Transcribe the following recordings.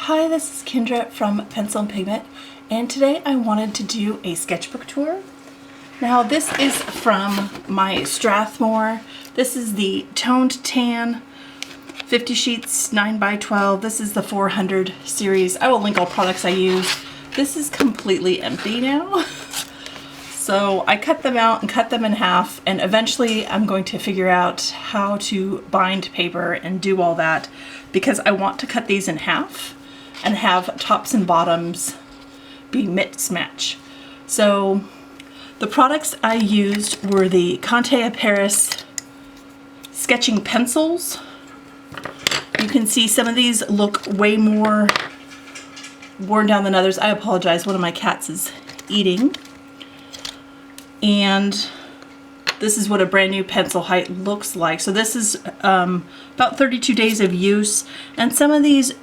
Hi, this is Kendra from Pencil and Pigment, and today I wanted to do a sketchbook tour. Now this is from my Strathmore. This is the Toned Tan 50 sheets 9x12. This is the 400 series. I will link all products I use. This is completely empty now. So I cut them out and cut them in half, and eventually I'm going to figure out how to bind paper and do all that because I want to cut these in half and have tops and bottoms be mix match. So the products I used were the Conte Paris sketching pencils. You can see some of these look way more worn down than others. I apologize, one of my cats is eating. And this is what a brand new pencil height looks like. So this is about 32 days of use. And some of these,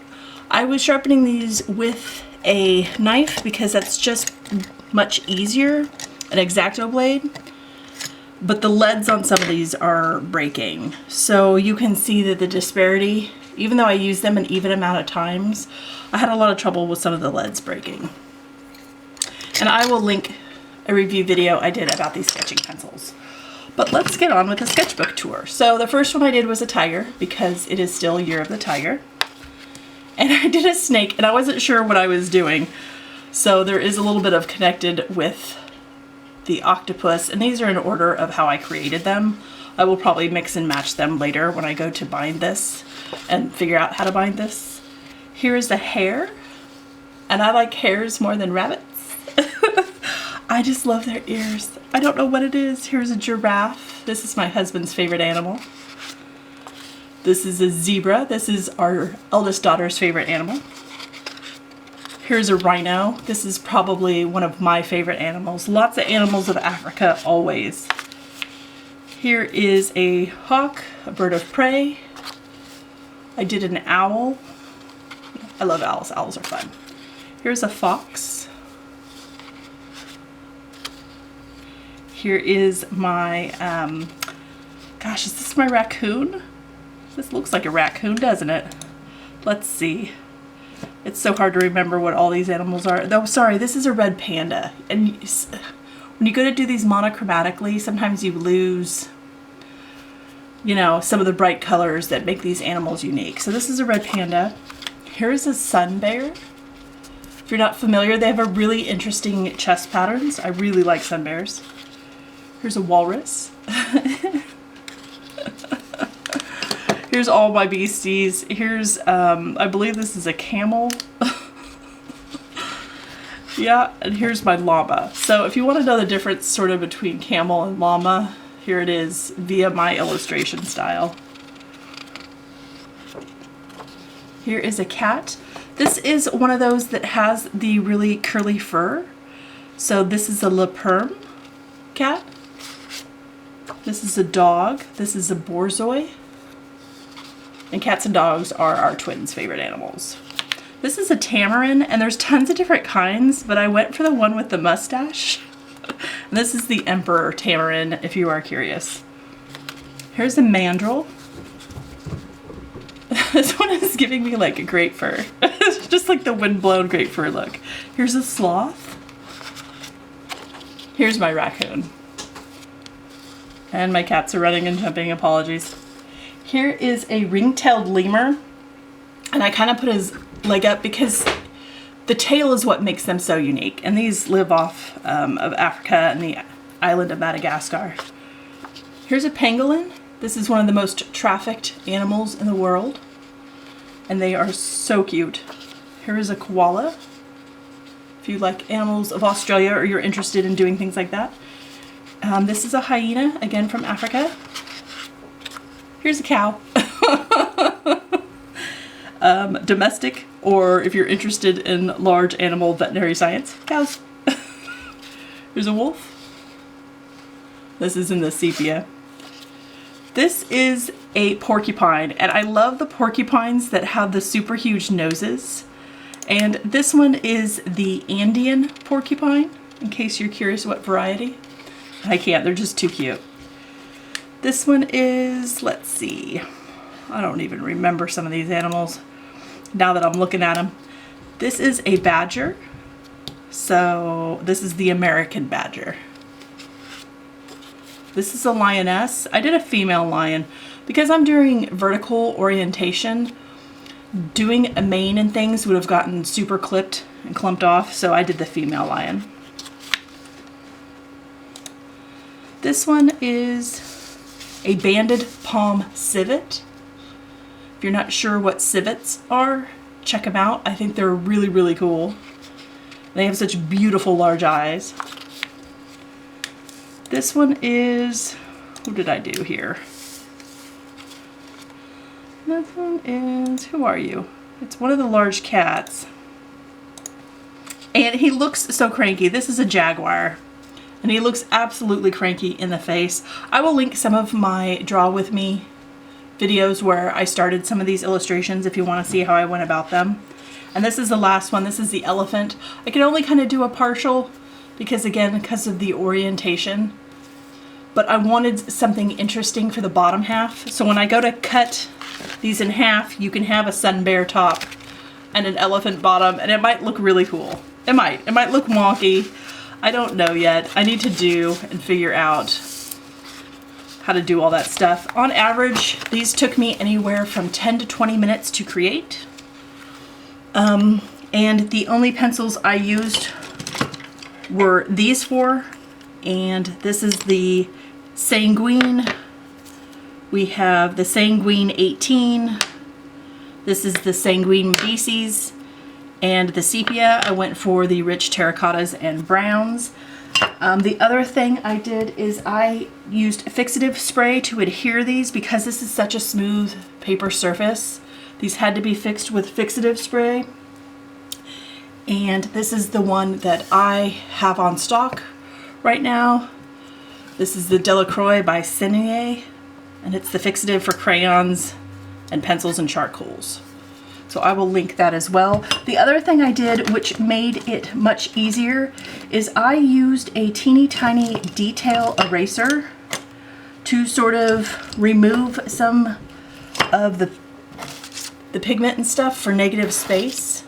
I was sharpening these with a knife because that's just much easier, an X-Acto blade. But the leads on some of these are breaking. So you can see that the disparity, even though I used them an even amount of times, I had a lot of trouble with some of the leads breaking. And I will link a review video I did about these sketching pencils. But let's get on with the sketchbook tour. So the first one I did was a tiger because it is still Year of the Tiger. And I did a snake and I wasn't sure what I was doing. So there is a little bit of connected with the octopus, and these are in order of how I created them. I will probably mix and match them later when I go to bind this and figure out how to bind this. Here is the hare, and I like hares more than rabbits. I just love their ears. I don't know what it is. Here's a giraffe. This is my husband's favorite animal. This is a zebra. This is our eldest daughter's favorite animal. Here's a rhino. This is probably one of my favorite animals. Lots of animals of Africa always. Here is a hawk, a bird of prey. I did an owl. I love owls. Owls are fun. Here's a fox. Here is my, gosh, is this my raccoon? This looks like a raccoon, doesn't it? Let's see. It's so hard to remember what all these animals are. Oh, sorry, this is a red panda. And when you go to do these monochromatically, sometimes you lose, you know, some of the bright colors that make these animals unique. So this is a red panda. Here's a sun bear. If you're not familiar, they have a really interesting chest patterns. I really like sun bears. Here's a walrus. Here's all my beasties. Here's, I believe this is a camel. Yeah, and here's my llama. So if you want to know the difference sort of between camel and llama, here it is via my illustration style. Here is a cat. This is one of those that has the really curly fur. So this is a Lemur cat. This is a dog. This is a borzoi. And cats and dogs are our twins' favorite animals. This is a tamarin, and there's tons of different kinds, but I went for the one with the mustache. And this is the emperor tamarin, if you are curious. Here's a mandrill. This one is giving me like a great fur. It's just like the windblown great fur look. Here's a sloth. Here's my raccoon. And my cats are running and jumping, apologies. Here is a ring-tailed lemur, and I kind of put his leg up because the tail is what makes them so unique, and these live off of Africa and the island of Madagascar. Here's a pangolin. This is one of the most trafficked animals in the world, and they are so cute. Here is a koala, if you like animals of Australia or you're interested in doing things like that. This is a hyena, again from Africa. Here's a cow. Domestic, or if you're interested in large animal veterinary science, cows. Here's a wolf. This is in the sepia. This is a porcupine, and I love the porcupines that have the super huge noses. And this one is the Andean porcupine, in case you're curious what variety. I can't, they're just too cute. This one is, let's see, I don't even remember some of these animals now that I'm looking at them. This is a badger. So this is the American badger. This is a lioness. I did a female lion. Because I'm doing vertical orientation, doing a mane and things would have gotten super clipped and clumped off, so I did the female lion. This one is a banded palm civet. If you're not sure what civets are, check them out. I think they're really, really cool. They have such beautiful large eyes. This one is, who did I do here? This one is, who are you? It's one of the large cats. And he looks so cranky. This is a jaguar. And he looks absolutely cranky in the face. I will link some of my Draw With Me videos where I started some of these illustrations if you want to see how I went about them. And this is the last one. This is the elephant. I can only kind of do a partial because, again, because of the orientation. But I wanted something interesting for the bottom half. So when I go to cut these in half, you can have a sun bear top and an elephant bottom, and it might look really cool. It might look wonky. I don't know yet. I need to do and figure out how to do all that stuff. On average, these took me anywhere from 10 to 20 minutes to create. And the only pencils I used were these four, and this is the Sanguine. We have the Sanguine 18. This is the Sanguine Medicis. And the sepia, I went for the rich terracottas and browns. The other thing I did is I used fixative spray to adhere these because this is such a smooth paper surface. These had to be fixed with fixative spray. And this is the one that I have on stock right now. This is the Delacroix by Sennelier, and it's the fixative for crayons and pencils and charcoals. So I will link that as well. The other thing I did, which made it much easier, is I used a teeny tiny detail eraser to sort of remove some of the pigment and stuff for negative space.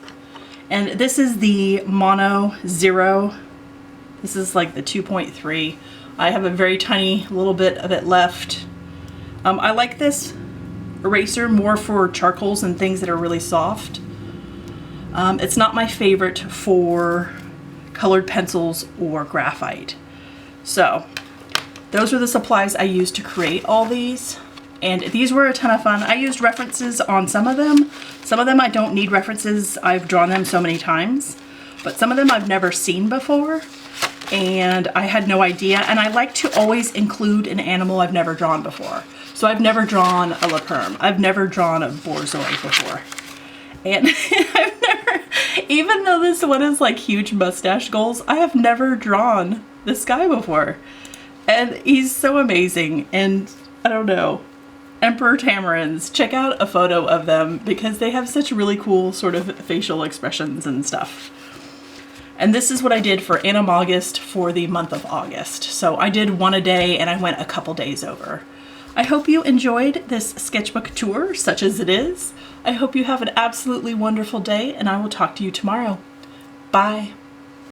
And this is the Mono Zero. This is like the 2.3. I have a very tiny little bit of it left. I like this eraser more for charcoals and things that are really soft. It's not my favorite for colored pencils or graphite. So those are the supplies I used to create all these. And these were a ton of fun. I used references on some of them. Some of them I don't need references. I've drawn them so many times. But some of them I've never seen before. And I had no idea. And I like to always include an animal I've never drawn before. So I've never drawn a Lemur. I've never drawn a borzoi before. And I've never, even though this one is like huge mustache goals, I have never drawn this guy before. And he's so amazing. And I don't know. Emperor tamarins, check out a photo of them because they have such really cool sort of facial expressions and stuff. And this is what I did for Animaugust for the month of August. So I did one a day and I went a couple days over. I hope you enjoyed this sketchbook tour, such as it is. I hope you have an absolutely wonderful day, and I will talk to you tomorrow. Bye.